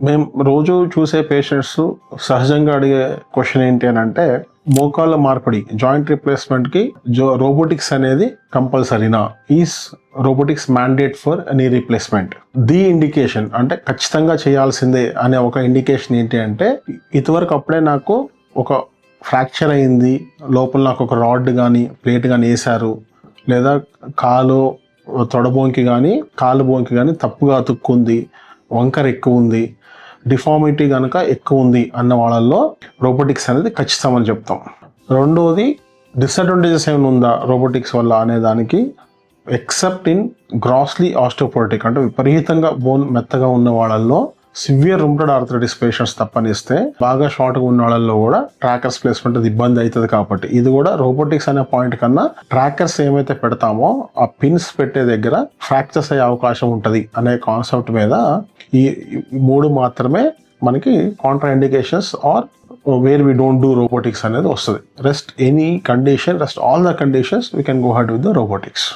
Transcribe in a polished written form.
మేము రోజు చూసే పేషెంట్స్ సహజంగా అడిగే క్వశ్చన్ ఏంటి అని అంటే, మోకాళ్ళ మార్పిడి జాయింట్ రిప్లేస్మెంట్ కి రోబోటిక్స్ అనేది కంపల్సరీనా, is robotics mandate for knee replacement. The indication అంటే ఖచ్చితంగా చేయాల్సిందే అనే ఒక ఇండికేషన్ ఏంటి అంటే, ఇదివరకు అప్పుడే నాకు ఒక ఫ్రాక్చర్ అయింది, లోపల నాకు ఒక రాడ్ కానీ ప్లేట్ కానీ వేశారు, లేదా కాలు తొడబోంకి కానీ కాలు బోంకి కానీ తప్పుగా అతుక్కుంది, వంకర ఎక్కువ ఉంది, డిఫార్మిటీ కనుక ఎక్కువ ఉంది అన్న వాళ్ళల్లో రోబోటిక్స్ అనేది ఖచ్చితమని చెప్తాం. రెండోది, డిసడ్వాంటేజెస్ ఏమైనా ఉందా రోబోటిక్స్ వల్ల అనే దానికి, ఎక్సెప్ట్ ఇన్ గ్రాస్లీ ఆస్టియోపోరోటిక్ అంటే విపరీతంగా బోన్ మెత్తగా ఉన్న వాళ్ళల్లో, సివియర్ రుమటైడ్ ఆర్థరైటిస్ పేషెంట్స్ తప్పనిస్తే బాగా షార్ట్గా ఉన్న వాళ్ళల్లో కూడా ట్రాకర్స్ ప్లేస్మెంట్ అది ఇబ్బంది అవుతుంది. కాబట్టి ఇది కూడా రోబోటిక్స్ అనే పాయింట్ కన్నా ట్రాకర్స్ ఏమైతే పెడతామో ఆ పిన్స్ పెట్టే దగ్గర ఫ్రాక్చర్స్ అయ్యే అవకాశం ఉంటుంది అనే కాన్సెప్ట్ మీద ఈ 3 మాత్రమే మనకి contraindications are where we don't do robotics అనేది వస్తుంది. Rest any condition, rest all the conditions we can go ahead with the robotics.